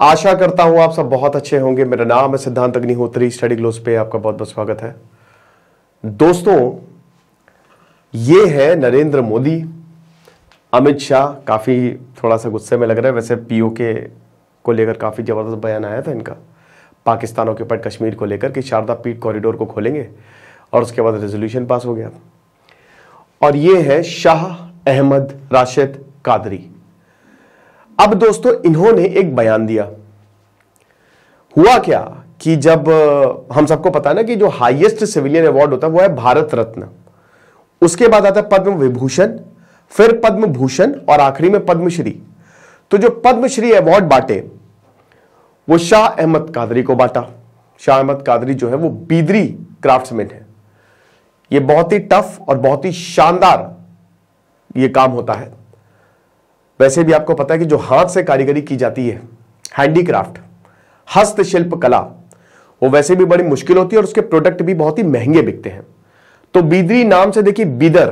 आशा करता हूं आप सब बहुत अच्छे होंगे। मेरा नाम है सिद्धांत अग्निहोत्री। स्टडी ग्लोस पे आपका बहुत बहुत स्वागत है। दोस्तों, ये है नरेंद्र मोदी। अमित शाह काफी थोड़ा सा गुस्से में लग रहा है। वैसे पीओके को लेकर काफी जबरदस्त बयान आया था इनका, पाकिस्तान ऑक्यूपाइड कश्मीर को लेकर कि शारदा पीठ कॉरिडोर को खोलेंगे, और उसके बाद रेजोल्यूशन पास हो गया। और ये है शाह अहमद राशिद कादरी। अब दोस्तों, इन्होंने एक बयान दिया। हुआ क्या कि जब हम सबको पता है ना कि जो हाईएस्ट सिविलियन अवार्ड होता है वो है भारत रत्न, उसके बाद आता है पद्म विभूषण, फिर पद्म भूषण और आखिरी में पद्मश्री। तो जो पद्मश्री अवार्ड बांटे वो शाह अहमद कादरी को बांटा। शाह अहमद कादरी जो है वो बीदरी क्राफ्ट्समैन है। ये बहुत ही टफ और बहुत ही शानदार ये काम होता है। वैसे भी आपको पता है कि जो हाथ से कारीगरी की जाती है, हैंडीक्राफ्ट, हस्तशिल्प कला, वो वैसे भी बड़ी मुश्किल होती है और उसके प्रोडक्ट भी बहुत ही महंगे बिकते हैं। तो बीदरी नाम से देखिए, बीदर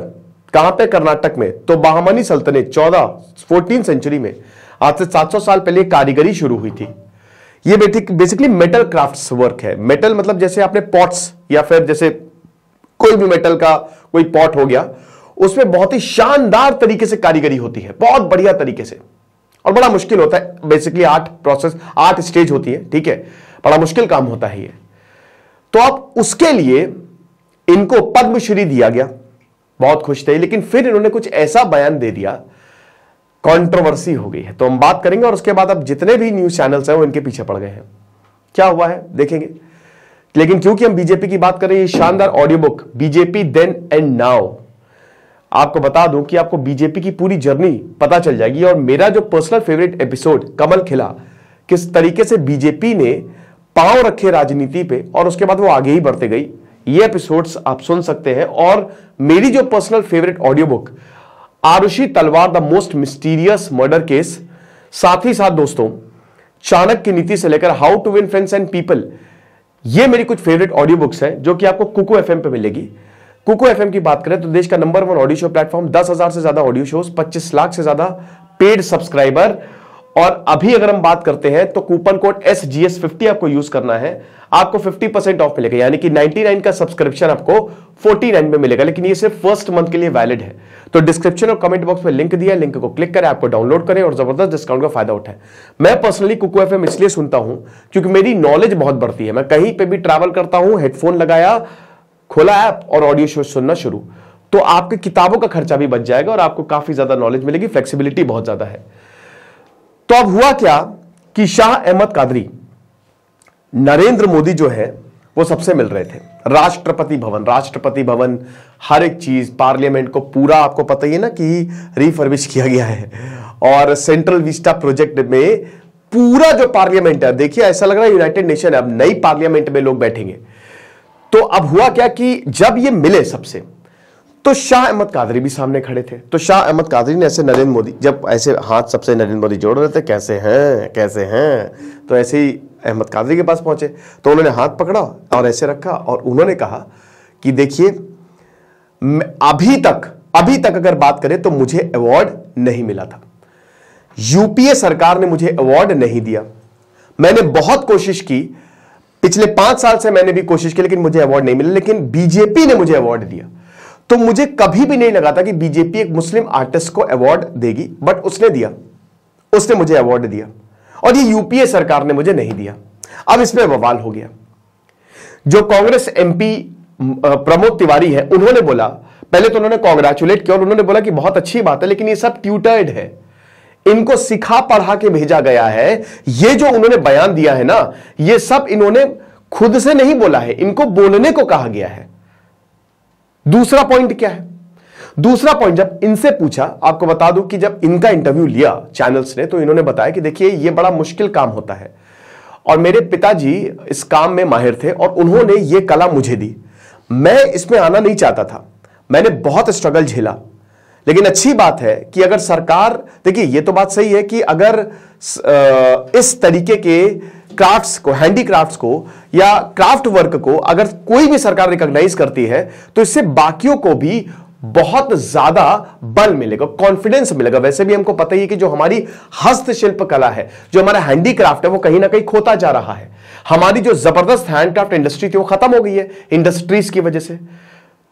कहां पे? कर्नाटक में। तो बहमनी सल्तनत 14वीं सेंचुरी में, आज से 700 साल पहले कारीगरी शुरू हुई थी। ये बेसिकली मेटल क्राफ्ट्स वर्क है। मेटल मतलब जैसे आपने पॉट्स या फिर जैसे कोई भी मेटल का कोई पॉट हो गया, उसमें बहुत ही शानदार तरीके से कारीगरी होती है, बहुत बढ़िया तरीके से, और बड़ा मुश्किल होता है। बेसिकली 8 स्टेज होती है, ठीक है, बड़ा मुश्किल काम होता है ये। तो अब उसके लिए इनको पद्मश्री दिया गया, बहुत खुश थे। लेकिन फिर इन्होंने कुछ ऐसा बयान दे दिया, कंट्रोवर्सी हो गई है। तो हम बात करेंगे और उसके बाद अब जितने भी न्यूज चैनल्स हैं वो इनके पीछे पड़ गए हैं। क्या हुआ है देखेंगे। लेकिन क्योंकि हम बीजेपी की बात कर रहे हैं, ये शानदार audio book BJP then and now, आपको बता दूं कि आपको बीजेपी की पूरी जर्नी पता चल जाएगी। और मेरा जो पर्सनल फेवरेट एपिसोड कमल खिला, किस तरीके से बीजेपी ने पांव रखे राजनीति पे और उसके बाद वो आगे ही बढ़ते गई, ये एपिसोड्स आप सुन सकते हैं। और मेरी जो personal favourite audio book Aarushi Talwar the most mysterious murder case, साथ ही साथ दोस्तों चाणक्य की नीति से लेकर how to win friends and people, ये मेरी कुछ फेवरेट ऑडियो बुक्स हैं जो कि आपको कुकू एफएम पे मिलेगी। कुकू एफएम की बात करें तो देश का नंबर 1 ऑडियो शो प्लेटफॉर्म, 10,000 से ज्यादा ऑडियो शोज, 25 लाख से ज्यादा पेड सब्सक्राइबर। और अभी अगर हम बात करते हैं तो कूपन कोड SGS50 आपको यूज करना है, आपको 50% ऑफ मिलेगा। यानी कि 99 का सब्सक्रिप्शन आपको 49 में मिलेगा। लेकिन ये सिर्फ फर्स्ट मंथ के लिए वैलिड है। तो डिस्क्रिप्शन और कमेंट बॉक्स में लिंक दिया है, लिंक को क्लिक करें, आपको डाउनलोड करें और जबरदस्त डिस्काउंट का फायदा उठाएं। मैं पर्सनली कुकू एफएम इसलिए सुनता हूं क्योंकि मेरी नॉलेज बहुत बढ़ती है। मैं कहीं पे भी ट्रैवल करता हूं, हेडफोन लगाया, खोला ऐप और ऑडियो शो सुनना शुरू, तो आपके किताबों का खर्चा भी बच जाएगा और आपको काफी ज्यादा नॉलेज मिलेगी। फ्लेक्सिबिलिटी बहुत ज्यादा है। तो अब हुआ क्या कि शाह अहमद कादरी नरेंद्र मोदी जो है वो सबसे मिल रहे थे। राष्ट्रपति भवन, हर एक चीज, पार्लियामेंट को पूरा आपको पता ही है ना कि रिफर्बिश किया गया है। और सेंट्रल विस्टा प्रोजेक्ट में पूरा जो पार्लियामेंट है, देखिए ऐसा लग रहा है यूनाइटेड नेशन है। अब नई पार्लियामेंट में लोग बैठेंगे। तो अब हुआ क्या कि जब ये मिले सबसे, तो शाह अहमद कादरी भी सामने खड़े थे। तो शाह अहमद कादरी ने ऐसे नरेंद्र मोदी, जब ऐसे हाथ सबसे नरेंद्र मोदी जोड़ रहे थे, कैसे हैं, तो ऐसे ही अहमद कादरी के पास पहुंचे। तो उन्होंने हाथ पकड़ा और ऐसे रखा और उन्होंने कहा कि देखिए, अभी तक अगर बात करें तो मुझे अवार्ड नहीं मिला था। यूपीए सरकार ने मुझे अवार्ड नहीं दिया। मैंने बहुत कोशिश की, पिछले 5 साल से मैंने भी कोशिश की, लेकिन मुझे अवार्ड नहीं मिला। लेकिन बीजेपी ने मुझे अवार्ड दिया। तो मुझे कभी भी नहीं लगा था कि बीजेपी एक मुस्लिम आर्टिस्ट को अवार्ड देगी, बट उसने दिया, उसने मुझे अवार्ड दिया। और ये यूपीए सरकार ने मुझे नहीं दिया। अब इसमें बवाल हो गया। जो कांग्रेस एमपी प्रमोद तिवारी है, उन्होंने बोला, पहले तो उन्होंने कांग्रेचुलेट किया और उन्होंने बोला कि बहुत अच्छी बात है, लेकिन ये सब ट्यूटर्ड है, इनको सिखा पढ़ा के भेजा गया है। ये जो उन्होंने बयान दिया है ना, ये सब इन्होंने खुद से नहीं बोला है, इनको बोलने को कहा गया है। दूसरा पॉइंट क्या है? दूसरा पॉइंट जब इनसे पूछा, आपको बता दूं कि जब इनका इंटरव्यू लिया चैनल्स ने, तो इन्होंने बताया कि देखिए ये बड़ा मुश्किल काम होता है और मेरे पिताजी इस काम में माहिर थे और उन्होंने ये कला मुझे दी। मैं इसमें आना नहीं चाहता था, मैंने बहुत स्ट्रगल झेला। लेकिन अच्छी बात है कि अगर सरकार, देखिए ये तो बात सही है कि अगर इस तरीके के क्राफ्ट्स को, हैंडीक्राफ्ट्स को या क्राफ्ट वर्क को अगर कोई भी सरकार रिकॉग्नाइज करती है तो इससे बाकियों को भी बहुत ज्यादा बल मिलेगा, कॉन्फिडेंस मिलेगा। वैसे भी हमको पता ही है कि जो हमारी हस्तशिल्प कला है, जो हमारा हैंडीक्राफ्ट है, वो कहीं ना कहीं खोता जा रहा है। हमारी जो जबरदस्त हैंडक्राफ्ट इंडस्ट्री थी वो खत्म हो गई है इंडस्ट्रीज की वजह से।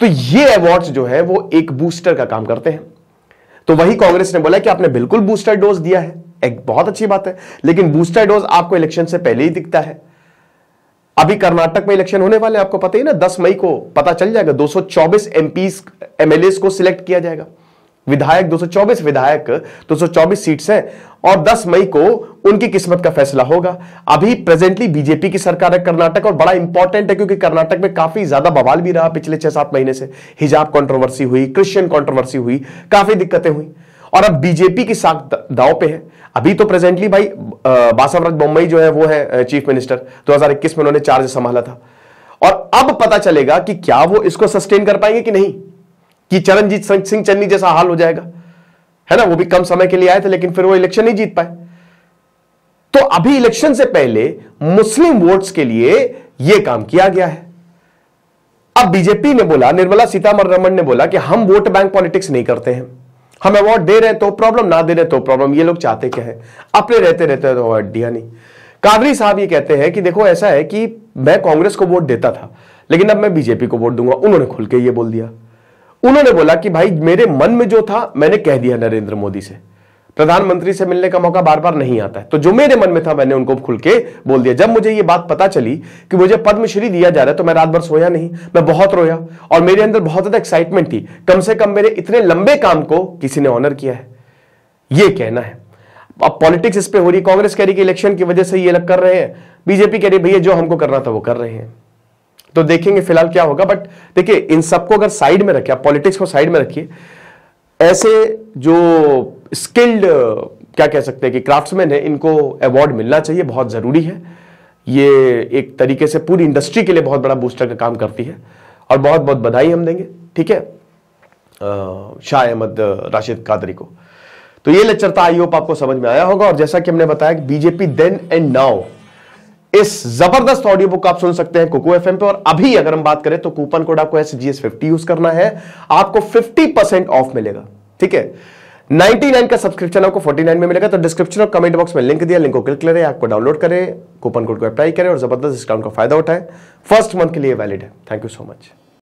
तो ये अवार्ड्स जो है वो एक बूस्टर का काम करते हैं। तो वही कांग्रेस ने बोला कि आपने बिल्कुल बूस्टर डोज दिया है, एक बहुत अच्छी बात है, लेकिन बूस्टर डोज आपको इलेक्शन से पहले ही दिखता है। अभी कर्नाटक में इलेक्शन होने वाले, आपको पता ही ना, 10 मई को पता चल जाएगा। 224 एमपीज एमएलए को सिलेक्ट किया जाएगा, विधायक 224 विधायक, 224 सीट्स हैं, और 10 मई को उनकी किस्मत का फैसला होगा। अभी प्रेजेंटली बीजेपी की सरकार है कर्नाटक, और बड़ा इंपॉर्टेंट है क्योंकि कर्नाटक में काफी ज्यादा बवाल भी रहा पिछले 6-7 महीने से। हिजाब कंट्रोवर्सी हुई, क्रिश्चियन कंट्रोवर्सी हुई, काफी दिक्कतें हुई, और अब बीजेपी की साख दांव पे है। अभी तो प्रेजेंटली भाई बासवराज बोम्मई जो है वो है चीफ मिनिस्टर, 2021 में उन्होंने चार्ज संभाला था, और अब पता चलेगा कि क्या वो इसको सस्टेन कर पाएंगे कि नहीं, कि चरणजीत सिंह चन्नी जैसा हाल हो जाएगा, है ना। वो भी कम समय के लिए आए थे, लेकिन फिर वो इलेक्शन नहीं जीत पाए। तो अभी इलेक्शन से पहले मुस्लिम वोट्स के लिए यह काम किया गया है। अब बीजेपी ने बोला, निर्मला सीतारमण ने बोला कि हम वोट बैंक पॉलिटिक्स नहीं करते हैं, हम अवार्ड दे रहे हैं तो प्रॉब्लम, ना दे रहे तो प्रॉब्लम। ये लोग चाहते क्या है, अपने रहते रहते तो अवार्ड दिया नहीं। कादरी साहब ये कहते हैं कि देखो ऐसा है कि मैं कांग्रेस को वोट देता था, लेकिन अब मैं बीजेपी को वोट दूंगा। उन्होंने खुल के ये बोल दिया। उन्होंने बोला कि भाई मेरे मन में जो था मैंने कह दिया नरेंद्र मोदी से। प्रधानमंत्री से मिलने का मौका बार बार नहीं आता है, तो जो मेरे मन में था मैंने उनको खुल के बोल दिया। जब मुझे ये बात पता चली कि मुझे पद्मश्री दिया जा रहा है तो मैं रात भर सोया नहीं, मैं बहुत रोया, और मेरे अंदर बहुत ज्यादा एक्साइटमेंट थी। कम से कम मेरे इतने लंबे काम को किसी ने ऑनर किया है, ये कहना है। अब पॉलिटिक्स इस पे हो रही, कांग्रेस कह रही कि इलेक्शन की वजह से ये अलग कर रहे हैं, बीजेपी कह रही भैया जो हमको करना था वो कर रहे हैं। तो देखेंगे फिलहाल क्या होगा। बट देखिए, इन सबको अगर साइड में रखिए, पॉलिटिक्स को साइड में रखिए, ऐसे जो स्किल्ड क्या कह सकते हैं कि क्राफ्ट्समैन है, इनको अवार्ड मिलना चाहिए, बहुत जरूरी है। ये एक तरीके से पूरी इंडस्ट्री के लिए बहुत बड़ा बूस्टर का काम करती है, और बहुत बहुत बधाई हम देंगे, ठीक है, शाह अहमद राशिद कादरी को। तो ये लेक्चर था, आई होप आपको समझ में आया होगा। और जैसा कि हमने बताया कि बीजेपी देन एंड नाउ, इस जबरदस्त ऑडियो बुक आप सुन सकते हैं कुकू एफएम पे। और अभी अगर हम बात करें तो कूपन कोड आपको SGS50 यूज करना है, आपको 50% ऑफ मिलेगा, ठीक है। 99 का सब्सक्रिप्शन आपको 49 में मिलेगा। तो डिस्क्रिप्शन और कमेंट बॉक्स में लिंक दिया, लिंक को क्लिक करें, आपको डाउनलोड करें, कूपन कोड को अप्लाई करें और जबरदस्त डिस्काउंट का फायदा उठाएं। फर्स्ट मंथ के लिए वैलिड है। Thank you so much.